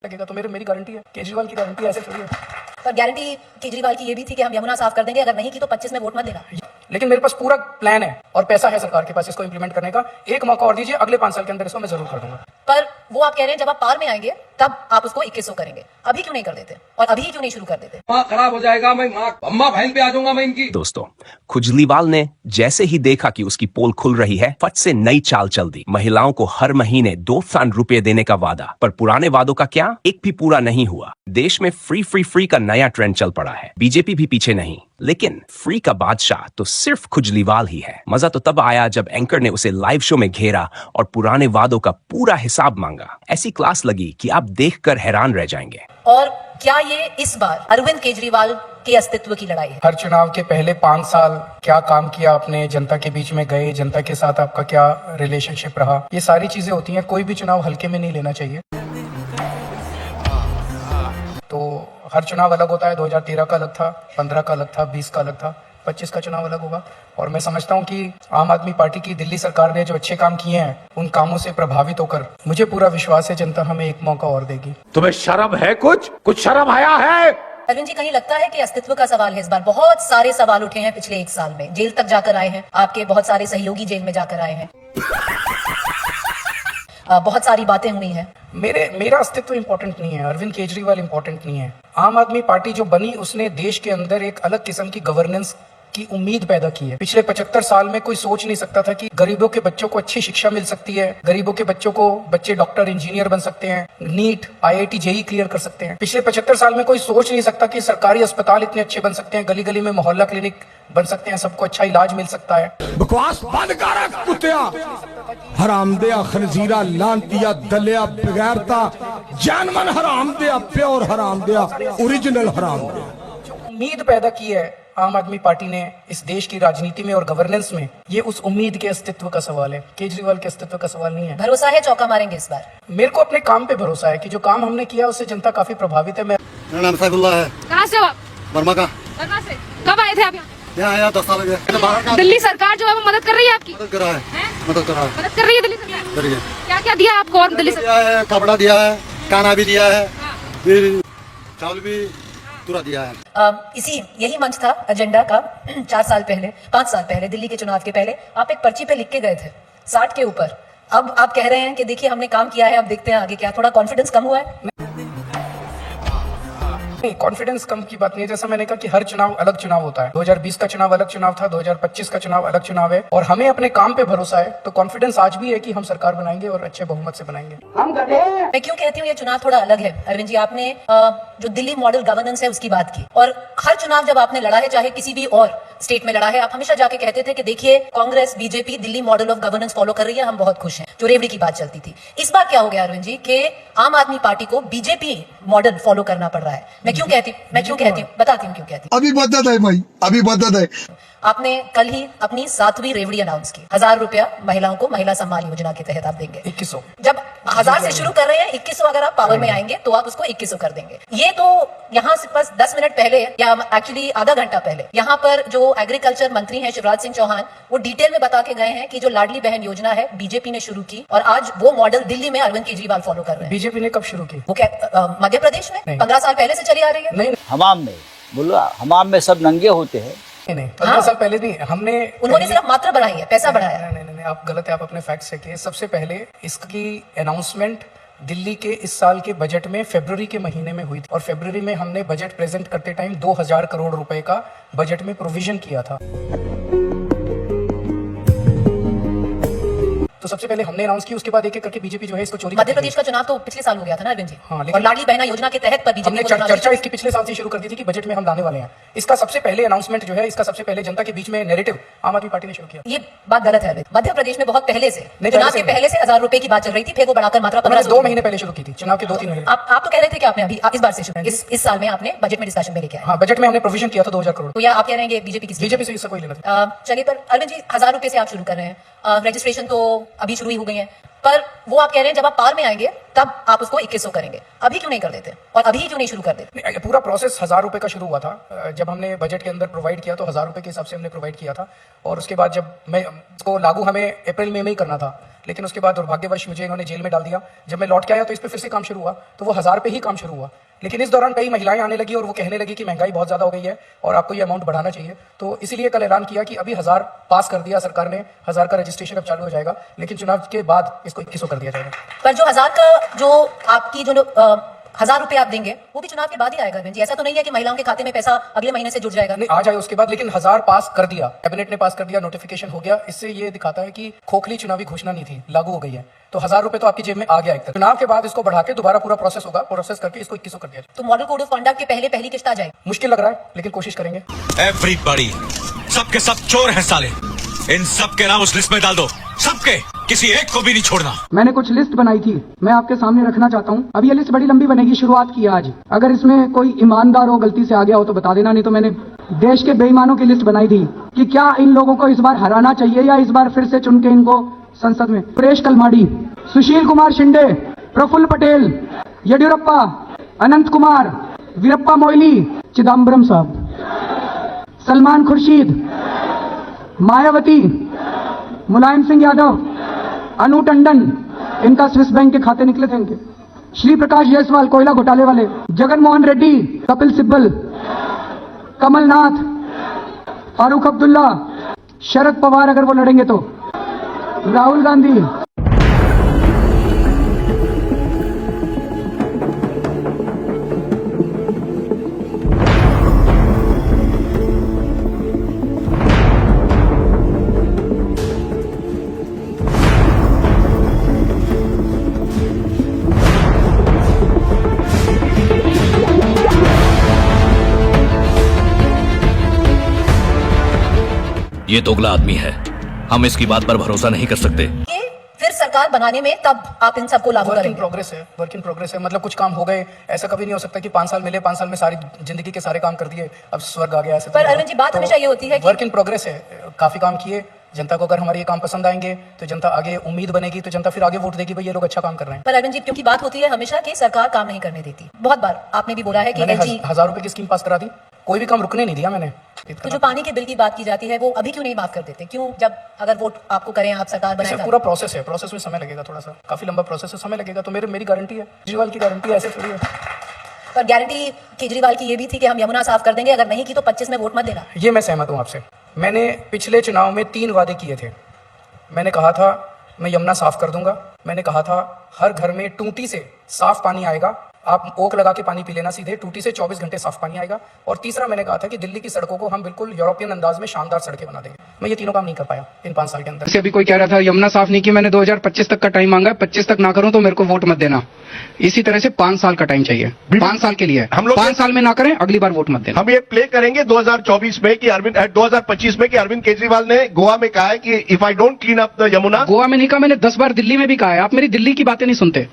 लगेगा तो मेरी गारंटी है, केजरीवाल की गारंटी ऐसे थोड़ी है। पर गारंटी केजरीवाल की ये भी थी कि हम यमुना साफ कर देंगे, अगर नहीं की तो 25 में वोट मत देना। लेकिन मेरे पास पूरा प्लान है और पैसा है सरकार के पास इसको इंप्लीमेंट करने का। एक मौका और दीजिए, अगले 5 साल के अंदर इसको मैं जरूर कर दूंगा। पर वो आप कह रहे हैं जब आप पार में आएंगे तब आप उसको 2100 करेंगे, अभी क्यों नहीं कर देते और अभी क्यों नहीं शुरू कर देते? खराब हो जाएगा, मैं अम्मा बहन पे आ जाऊंगा मैं इनकी। दोस्तों, खुजलीवाल ने जैसे ही देखा कि उसकी पोल खुल रही है, फट से नई चाल चल दी। महिलाओं को हर महीने 2 फैन रुपए देने का वादा, पर पुराने वादों का क्या, एक भी पूरा नहीं हुआ। देश में फ्री का नया ट्रेंड चल पड़ा है। बीजेपी भी पीछे नहीं, लेकिन फ्री का बादशाह तो सिर्फ खुजलीवाल ही है। मजा तो तब आया जब एंकर ने उसे लाइव शो में घेरा और पुराने वादों का पूरा हिसाब मांगा। ऐसी क्लास लगी कि आप देखकर हैरान रह जाएंगे। और क्या ये इस बार अरविंद केजरीवाल के अस्तित्व की लड़ाई है? हर चुनाव के पहले 5 साल क्या काम किया आपने, जनता के बीच में गए, जनता के साथ आपका क्या रिलेशनशिप रहा, ये सारी चीजें होती हैं। कोई भी चुनाव हल्के में नहीं लेना चाहिए। तो हर चुनाव अलग होता है। 2013 का अलग था, 15 का अलग था, 20 का अलग था, 25 का चुनाव अलग होगा। और मैं समझता हूं कि आम आदमी पार्टी की दिल्ली सरकार ने जो अच्छे काम किए हैं, उन कामों से प्रभावित होकर मुझे पूरा विश्वास है जनता हमें एक मौका और देगी। तुम्हें शर्म है? कुछ शर्म आया है? अरविंद जी, कहीं लगता है कि अस्तित्व का सवाल है इस बार? बहुत सारे सवाल उठे हैं पिछले 1 साल में, जेल तक जाकर आए हैं, आपके बहुत सारे सहयोगी जेल में जाकर आए हैं, बहुत सारी बातें हुई हैं। मेरा अस्तित्व इंपॉर्टेंट नहीं है, अरविंद केजरीवाल इंपॉर्टेंट नहीं है। आम आदमी पार्टी जो बनी, उसने देश के अंदर एक अलग किस्म की गवर्नेंस की उम्मीद पैदा की है। पिछले 75 साल में कोई सोच नहीं सकता था कि गरीबों के बच्चों को अच्छी शिक्षा मिल सकती है, गरीबों के बच्चे डॉक्टर इंजीनियर बन सकते हैं, नीट IIT JEE क्लियर कर सकते हैं। पिछले 75 साल में कोई सोच नहीं सकता कि सरकारी अस्पताल इतने अच्छे बन सकते हैं, गली गली में मोहल्ला क्लिनिक बन सकते हैं, सबको अच्छा इलाज मिल सकता है। बकवास बंद कर कुत्तिया, हरामदिया, खनजीरा, लांतिया, दलिया, बगैरता, जानमन हरामदिया, प्योर हरामदिया, ओरिजिनल हरामदिया। उम्मीद पैदा की है आम आदमी पार्टी ने इस देश की राजनीति में और गवर्नेंस में, ये उस उम्मीद के अस्तित्व का सवाल है, केजरीवाल के अस्तित्व का सवाल नहीं है। भरोसा है चौका मारेंगे इस बार? मेरे को अपने काम पे भरोसा है कि जो काम हमने किया उससे जनता काफी प्रभावित है। मेरा नाम सैफुल्ला है। कहाँ से हो आप? वर्मा का। वर्मा से। कब आए थे आप यहाँ आया 10 साल हो गए। दिल्ली सरकार जो है वो मदद कर रही है आपकी? मदद कर रहा है, मदद कर रहा है। मदद कर रही है दिल्ली सरकार? करिए। क्या क्या दिया आपको? और दिल्ली दिया है, कपड़ा दिया है, खाना भी दिया है, फिर चावल भी पूरा दिया है। यही मंच था एजेंडा का 4 साल पहले, 5 साल पहले, दिल्ली के चुनाव के पहले। आप एक पर्ची पे लिख के गए थे 60 के ऊपर। अब आप कह रहे हैं कि देखिए हमने काम किया है, अब देखते हैं आगे क्या। थोड़ा कॉन्फिडेंस कम हुआ है? नहीं, कॉन्फिडेंस कम की बात नहीं है। जैसा मैंने कहा कि हर चुनाव अलग चुनाव होता है। 2020 का चुनाव अलग चुनाव था, 2025 का चुनाव अलग चुनाव है, और हमें अपने काम पे भरोसा है। तो कॉन्फिडेंस आज भी है कि हम सरकार बनाएंगे और अच्छे बहुमत से बनाएंगे। मैं क्यों कहती हूँ ये चुनाव थोड़ा अलग है? अरविंद जी, आपने जो दिल्ली मॉडल गवर्नेंस है उसकी बात की, और हर चुनाव जब आपने लड़ा है, चाहे किसी भी और स्टेट में लड़ा है, आप हमेशा जाके कहते थे कि देखिए Congress BJP Delhi model of governance follow कर रही है, हम बहुत खुश हैं, जो रेवड़ी की बात चलती थी। इस बार क्या हो गया अरविंद जी कि आम आदमी पार्टी को बीजेपी मॉडल फॉलो करना पड़ रहा है? मैं क्यों कहती हूँ, बताती हूँ क्यों कहती हूँ। अभी बदत है भाई, अभी बदत है। आपने कल ही अपनी 7वीं रेवड़ी अनाउंस की। 1000 रुपया महिलाओं को महिला सम्मान योजना के तहत आप देंगे। 2100। जब 1000 से शुरू कर रहे हैं, 2100 अगर आप पावर में आएंगे तो आप उसको 2100 कर देंगे। ये तो यहाँ से बस 10 मिनट पहले, या एक्चुअली आधा घंटा पहले, यहाँ पर जो एग्रीकल्चर मंत्री हैं शिवराज सिंह चौहान, वो डिटेल में बता के गए हैं कि जो लाडली बहन योजना है बीजेपी ने शुरू की, और आज वो मॉडल दिल्ली में अरविंद केजरीवाल फॉलो कर रहे हैं। बीजेपी ने कब शुरू की? वो क्या मध्य प्रदेश में 15 साल पहले से चली आ रही है? नहीं, हमाम में बोलो, हमाम में सब नंगे होते हैं। नहीं, 15 साल पहले नहीं। उन्होंने सिर्फ मात्रा बढ़ाई है, पैसा बढ़ाया। नहीं, आप गलत है। आप अपने फैक्ट चेकिए। सबसे पहले इसकी अनाउंसमेंट दिल्ली के इस साल के बजट में फरवरी के महीने में हुई थी, और फरवरी में हमने बजट प्रेजेंट करते टाइम 2000 करोड़ रुपए का बजट में प्रोविजन किया था। तो सबसे पहले हमने अनाउंस की, उसके बाद एक एक करके बीजेपी जो है इसको चोरी। मध्य प्रदेश का चुनाव तो पिछले साल हो गया था ना अरविंद जी? हाँ, और लाडली बहना योजना के तहत पर बीजेपी हमने चर्चा इसकी पिछले साल से शुरू कर दी थी कि बजट में हम लाने वाले हैं। इसका सबसे पहले अनाउंसमेंट जो है, इसका सबसे पहले जनता के बीच में नैरेटिव आम आदमी पार्टी ने शुरू किया। ये बात गलत है। मध्य प्रदेश में बहुत पहले से, चुनाव के पहले से 1000 रुपए की बात चल रही थी, फिर वो बढ़ाकर मात्रा 1500। 2 महीने पहले शुरू की थी, चुनाव के 2-3 महीने। आप तो कह रहे थे कि आपने अभी इस बार से शुरू, इस साल में आपने बजट में डिस्कशन में लेके आए। हाँ, बजट में हमने प्रोविजन किया था 2000 करोड़। तो या आप कह रहे हैं बीजेपी की? बीजेपी से इससे कोई लेना। चलिए, पर अरविंद जी 1000 रुपए से आप शुरू कर रहे हैं, रजिस्ट्रेशन तो अभी शुरू ही हो गई है, पर वो आप कह रहे हैं जब आप पार में आएंगे तब आप उसको 2100 करेंगे, अभी क्यों नहीं कर देते और अभी क्यों नहीं शुरू कर देते? पूरा प्रोसेस 1000 रुपए का शुरू हुआ था। जब हमने बजट के अंदर प्रोवाइड किया तो 1000 रुपए के हिसाब से हमने प्रोवाइड किया था, और उसके बाद जब मैं इसको लागू हमें अप्रैल में ही करना था, लेकिन उसके बाद दुर्भाग्यवश मुझे इन्होंने जेल में डाल दिया। जब मैं लौट के आया तो इस पे फिर से काम शुरू हुआ, तो वो 1000 पे ही काम शुरू हुआ। लेकिन इस दौरान कई महिलाएं आने लगी और वो कहने लगी कि महंगाई बहुत ज्यादा हो गई है और आपको ये अमाउंट बढ़ाना चाहिए। तो इसीलिए कल ऐलान किया कि अभी 1000 पास कर दिया सरकार ने, 1000 का रजिस्ट्रेशन अब चालू हो जाएगा, लेकिन चुनाव के बाद इसको 2100 कर दिया जाएगा। पर जो 1000 का जो आपकी जो 1000 रुपए आप देंगे वो भी चुनाव के बाद ही आएगा अरविंद जी। ऐसा तो नहीं है कि महिलाओं के खाते में पैसा अगले महीने से जुड़ जाएगा। नहीं, आ जाए उसके बाद, लेकिन 1000 पास कर दिया, कैबिनेट ने पास कर दिया, नोटिफिकेशन हो गया। इससे ये दिखाता है कि खोखली चुनावी घोषणा नहीं थी, लागू हो गई है। तो 1000 रुपए तो आपकी जेब में आ गया एक तरह। चुनाव के बाद इसको बढ़ा के दोबारा पूरा प्रोसेस होगा, प्रोसेस करके इसको 2100 कर दिया जाए। तो मॉडल कोड ऑफ कंडक्ट के पहली किस्त आ जाएगी। मुश्किल लग रहा है लेकिन कोशिश करेंगे। एवरीबॉडी, सबके सब चोर हैं साले, इन सब के नाम उस लिस्ट में डाल दो, सबके, किसी एक को भी नहीं छोड़ना। मैंने कुछ लिस्ट बनाई थी, मैं आपके सामने रखना चाहता हूँ। अब ये लिस्ट बड़ी लंबी बनेगी, शुरुआत की आज। अगर इसमें कोई ईमानदार हो, गलती से आ गया हो तो बता देना, नहीं तो मैंने देश के बेईमानों की लिस्ट बनाई थी कि क्या इन लोगों को इस बार हराना चाहिए या इस बार फिर से चुन के इनको संसद में। सुरेश कलमाडी, सुशील कुमार शिंदे, प्रफुल्ल पटेल, येडियुरप्पा, अनंत कुमार, वीरप्पा मोइली, चिदम्बरम साहब, सलमान खुर्शीद, मायावती, मुलायम सिंह यादव, अनु टंडन, इनका स्विस बैंक के खाते निकले थे इनके, श्री प्रकाश जायसवाल कोयला घोटाले वाले, जगन मोहन रेड्डी, कपिल सिब्बल, कमलनाथ, फारूक अब्दुल्ला, शरद पवार अगर वो लड़ेंगे तो, राहुल गांधी। ये दोगला आदमी है, हम इसकी बात पर भरोसा नहीं कर सकते। ये फिर सरकार बनाने में तब आप इन सबको लागू वर्क इन करेंगे। प्रोग्रेस है, वर्क इन प्रोग्रेस है। मतलब कुछ काम हो गए, ऐसा कभी नहीं हो सकता कि 5 साल मिले, 5 साल में सारी जिंदगी के सारे काम कर दिए, अब स्वर्ग आ गया। ऐसे पर अरविंद जी, बात हमेशा ये होती है कि वर्क इन प्रोग्रेस है। काफी काम किए, जनता को अगर हमारे ये काम पसंद आएंगे तो जनता आगे उम्मीद बनेगी, तो जनता फिर आगे वोट देगी, भाई ये लोग अच्छा काम कर रहे हैं। पर अरविंद जी, क्योंकि बात होती है हमेशा कि सरकार काम नहीं करने देती। बहुत बार आपने भी बोला है कि मैंने एलजी 1000 रुपए की स्कीम पास करा दी, कोई भी काम रुकने नहीं दिया मैंने। तो जो पानी के बिल की बात की जाती है वो अभी क्यों नहीं माफ कर देते? क्यों, जब अगर वोट आपको करें, आप सरकार इससे बनाएगा। पूरा प्रोसेस है, प्रोसेस में समय लगेगा, थोड़ा सा काफी लंबा प्रोसेस है, समय लगेगा। तो मेरी गारंटी है, केजरीवाल की गारंटी है, ऐसे थोड़ी है। पर गारंटी केजरीवाल की ये भी थी कि हम यमुना साफ कर देंगे, अगर नहीं की तो 25 में वोट मत देना। ये मैं सहमत हूँ आपसे। मैंने पिछले चुनाव में 3 वादे किए थे। मैंने कहा था मैं यमुना साफ कर दूंगा, मैंने कहा था हर घर में टूटी से साफ पानी आएगा, आप ओक लगा के पानी पी लेना सीधे, टूटी से 24 घंटे साफ पानी आएगा, और तीसरा मैंने कहा था कि दिल्ली की सड़कों को हम बिल्कुल यूरोपियन अंदाज में शानदार सड़कें बना देंगे। मैं ये तीनों काम नहीं कर पाया इन 5 साल के अंदर। अभी कोई कह रहा था यमुना साफ नहीं की, मैंने 2025 तक का टाइम मांगा, 25 तक ना करूं तो मेरे को वोट मत देना। इसी तरह से 5 साल का टाइम चाहिए, 5 साल के लिए। हम लोग 5 साल में ना करें, अगली बार वोट मत देना। हम ये प्ले करेंगे 2024 में कि 2025 में कि अरविंद केजरीवाल ने गोवा में कहा है कि if I don't clean up the Yamuna. Goa में नहीं कहा, मैंने 10 बार दिल्ली में भी कहा है। आप मेरी दिल्ली की बातें नहीं सुनते।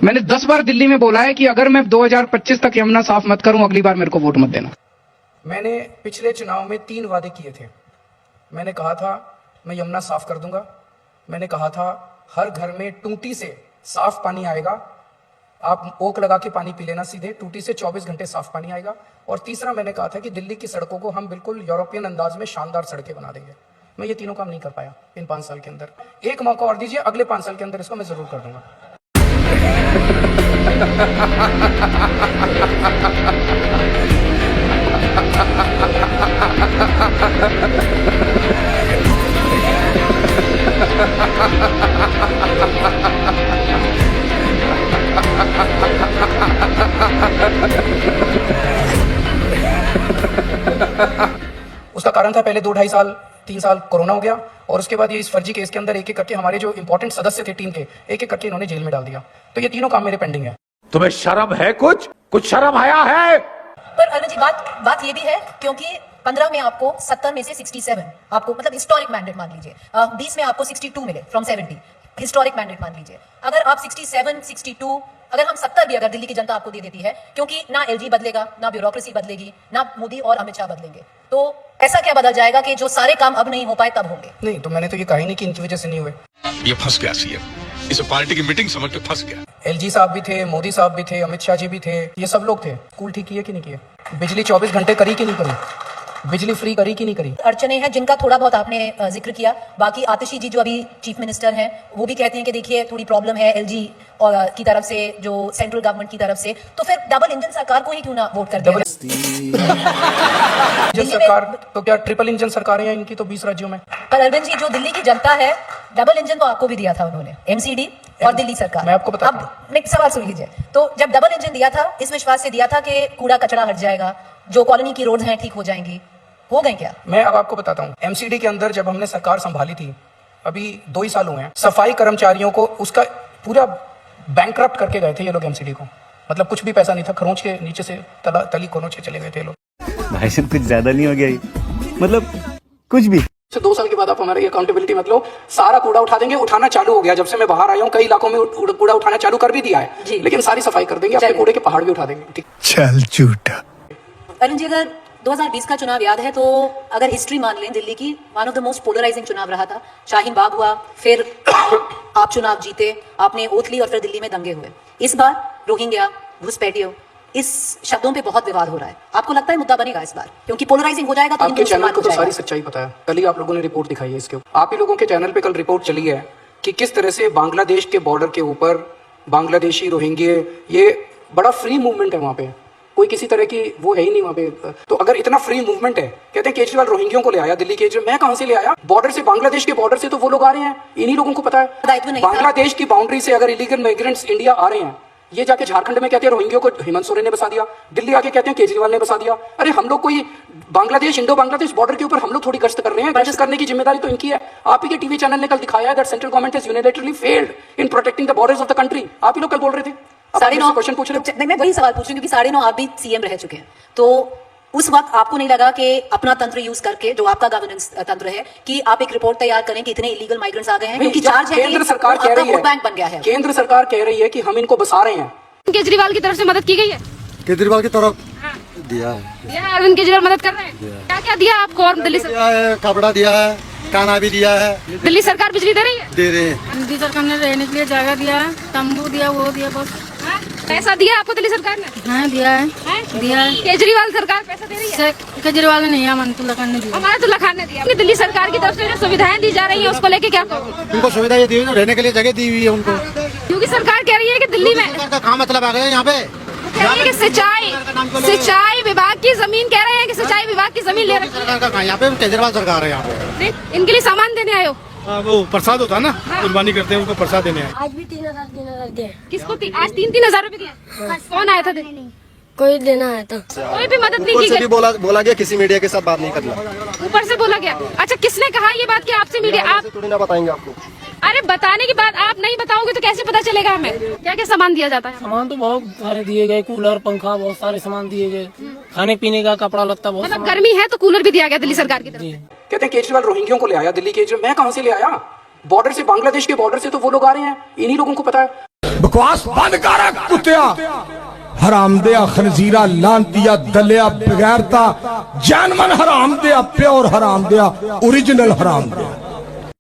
मैंने 10 बार दिल्ली में बोला है कि अगर मैं 2025 तक यमुना साफ मत करूं, अगली बार मेरे को वोट मत देना। मैंने पिछले चुनाव में 3 वादे किए थे। मैंने कहा था मैं यमुना साफ कर दूंगा, मैंने कहा था हर घर में टूटी से साफ पानी आएगा, आप ओक लगा के पानी पी लेना सीधे, टूटी से 24 घंटे साफ पानी आएगा, और तीसरा मैंने कहा था कि दिल्ली की सड़कों को हम बिल्कुल यूरोपियन अंदाज में शानदार सड़कें बना देंगे। मैं ये तीनों काम नहीं कर पाया इन 5 साल के अंदर। एक मौका और दीजिए, अगले 5 साल के अंदर इसको मैं जरूर कर दूंगा। उसका कारण था पहले 2-2.5 साल 3 साल कोरोना हो गया, और उसके बाद ये इस फर्जी केस के अंदर एक एक करके हमारे जो इंपॉर्टेंट सदस्य थे टीम के, एक एक करके इन्होंने जेल में डाल दिया। तो ये तीनों काम मेरे पेंडिंग है। तुम्हें शर्म है? कुछ शर्म आया है? पर अरविंद जी, बात ये भी है क्योंकि 15 में आपको 70 में से 67 आपको मतलब हिस्टोरिक मैंडेट मान लीजिए, 20 में आपको 62 मिले फ्रॉम 70, हिस्टोरिक मैंडेट मान लीजिए। अगर आप 67, 62, अगर हम 70 भी अगर दिल्ली की जनता आपको दे देती है, क्योंकि ना एलजी बदलेगा, ना ब्यूरोक्रेसी बदलेगी, ना मोदी और अमित शाह बदलेंगे, तो ऐसा क्या बदल जाएगा कि जो सारे काम अब नहीं हो पाए तब होंगे? नहीं, तो मैंने तो ये कहा ही नहीं कि इनकी वजह से नहीं हुए। ये फंस गया सीएम, इसे पार्टी की मीटिंग समझ के फंस गया। एलजी साहब भी थे, मोदी साहब भी थे, अमित शाह जी भी थे, ये सब लोग थे। स्कूल ठीक किए कि नहीं किए? बिजली 24 घंटे करी कि नहीं करी? बिजली फ्री करी कि नहीं करी? अड़चने हैं जिनका थोड़ा बहुत आपने जिक्र किया। बाकी आतिशी जी जो अभी चीफ मिनिस्टर हैं वो भी कहते हैं कि देखिए थोड़ी प्रॉब्लम है एलजी की तरफ से, जो सेंट्रल गवर्नमेंट की तरफ से, तो फिर डबल इंजन सरकार को ही क्यों ना वोट कर दिया? इंजन सरकार तो क्या ट्रिपल इंजन सरकारें हैं इनकी तो 20 राज्यों में। पर अरविंद जी, जो दिल्ली की जनता है, डबल इंजन तो आपको भी दिया था उन्होंने, एमसीडी और दिल्ली सरकार। मैं आपको बताता हूं। अब एक सवाल सुन लीजिए, तो जब डबल इंजन दिया था इस विश्वास से दिया था कि कूड़ा कचरा हट जाएगा, जो कॉलोनी की रोड्स हैं ठीक हो जाएंगी, हो गए क्या? मैं अब आपको बताता हूँ, एमसीडी के अंदर जब हमने सरकार संभाली थी, अभी 2 ही साल हुए हैं, सफाई कर्मचारियों को उसका पूरा बैंकरप्ट करके गए थे ये लोग एमसीडी को। मतलब कुछ भी पैसा नहीं था, खरोंच के नीचे से तली खरोंच के चले गए थे ये लोग। भाई साहब कुछ ज्यादा नहीं हो गया? मतलब कुछ भी 2 साल के बाद आप हमारी अकाउंटेबिलिटी मतलब सारा कूड़ा उठा देंगे, उठाना चालू हो गया। जब से मैं बाहर आया हूँ कई इलाकों में कूड़ा उठाना चालू कर भी दिया है, लेकिन सारी सफाई कर देंगे, आपके कूड़े के पहाड़ भी उठा देंगे। चल झूठा। अरुण जी, अगर 2020 का चुनाव याद है तो अगर हिस्ट्री मान लें दिल्ली की, one of the most polarising चुनाव रहा था। शाहीन बाग हुआ, फिर आप चुनाव जीते, आपने ओथ ली और फिर दिल्ली में दंगे हुए। इस बार रोहिंग्या, घुसपैठियों, इस शब्दों पे बहुत विवाद हो रहा है। आपको लगता है मुद्दा बनेगा इस बार, क्योंकि पोलराइजिंग हो जाएगा तो आपके चैनल को तो सारी सच्चाई पता है। कल ही आप लोगों ने रिपोर्ट दिखाई है इसके ऊपर। आप ही लोगों के चैनल पे कल रिपोर्ट चली है कि किस तरह से बांग्लादेश के बॉर्डर के ऊपर बांग्लादेशी रोहिंग्या, ये बड़ा फ्री मूवमेंट है वहां पे, कोई किसी तरह की वो है ही नहीं वहां पे। तो अगर इतना फ्री मूवमेंट है, कहते हैं केजरीवाल रोहिंग्यों को ले आया दिल्ली के, मैं कहां से ले आया? बॉर्डर से, बांग्लादेश के बॉर्डर से तो वो लोग आ रहे हैं, इन्हीं लोगों को पता है। बांग्लादेश की बाउंड्री से अगर इलीगल माइग्रेंट्स इंडिया आ रहे हैं, ये जाके झारखंड में कहते हैं रोहिंग्यों को हेमंत सोरेन ने बसा दिया, दिल्ली आके कहते हैं केजरीवाल ने बसा दिया। अरे हम लोग कोई बांग्लादेश, इंडो बांग्लादेश बॉर्डर के ऊपर हम लोग थोड़ी गश्त कर रहे हैं, गश्त करने की जिम्मेदारी तो इनकी है। आप ही के टीवी चैनल ने कल दिखाया है that central government has unilaterally failed in protecting the borders of the country. आप ही लोग कल बोल रहे थे। 9:30 क्वेश्चन पूछ रहे हैं। मैं वही सवाल पूछ रही हूँ क्योंकि 9:30 आप भी सीएम रह चुके हैं, तो उस वक्त आपको नहीं लगा कि अपना तंत्र यूज करके, जो आपका गवर्नेंस तंत्र है, कि आप एक रिपोर्ट तैयार करें कि इतने इलीगल माइग्रेंट्स आ गए हैं? क्योंकि चार्ज है केंद्र सरकार कह रही है, बैंक बन गया है, केंद्र सरकार कह रही है कि हम इनको बसा रहे हैं। केजरीवाल की तरफ से मदद की गई है? केजरीवाल की तरफ दिया है। अरविंद केजरीवाल मदद कर रहे हैं? क्या क्या दिया आपको? और दिल्ली दिया है, कपड़ा दिया है, खाना भी दिया है। दिल्ली सरकार बिजली दे रही है? दे रहे हैं। दिल्ली सरकार ने रहने के लिए जगह दिया है, तंबू दिया, वो दिया, बस। पैसा दिया आपको दिल्ली सरकार ने? हाँ दिया है, दिया है। केजरीवाल सरकार पैसा दे रही है? केजरीवाल ने नहीं, अमंतुल्ला खान ने दिया। अमंतुल्ला खान ने दिया। दिल्ली सरकार की तरफ से जो सुविधाएं दी जा रही है उसको लेके क्या कहोगे? उनको सुविधा ये दी हुई है, रहने के लिए जगह दी हुई है उनको, क्योंकि सरकार कह रही है कि दिल्ली में कहाँ मतलब आ गए यहाँ पे, सिंचाई विभाग की जमीन, कह रहे हैं कि सिंचाई विभाग की जमीन ले रखी है। यहाँ पे केजरीवाल सरकार है यहाँ पे। इनके लिए सामान देने आए हो? वो प्रसाद होता है ना, कुर्बानी करते हैं, उनको प्रसाद देने आए। आज भी 3,000 दिए। किसको? आज 3,000 रुपए दिए? कौन आया था देने? कोई देना आया था। कोई भी मदद नहीं की गई? बोला गया किसी मीडिया के साथ बात नहीं करना। ऊपर से बोला गया? अच्छा, किसने कहा ये बात कि आपसे मीडिया? आप थोड़ी ना बताएंगे आपको। अरे बताने की बात आप नहीं बताओगे तो कैसे पता चलेगा हमें? क्या क्या सामान दिया जाता है? सामान तो बहुत सारे दिए गए, कूलर, पंखा, बहुत सारे सामान दिए गए, खाने पीने का, कपड़ा लत्ता, बहुत। मतलब गर्मी है तो कूलर भी दिया गया दिल्ली सरकार की तरफ से? कहते हैं केजरीवाल रोहिंग्यों को ले आया दिल्ली के, मैं कहां से ले आया? बॉर्डर से, बांग्लादेश के बॉर्डर से तो वो लोग आ रहे हैं, इन्हीं लोगों को पता है। बकवास बंद कर कुत्तिया, हरामदिया, खनजीरा, लांतिया, दलिया, बगैरता, जानमन हरामदिया, प्योर हरामदिया, ओरिजिनल हरामदिया।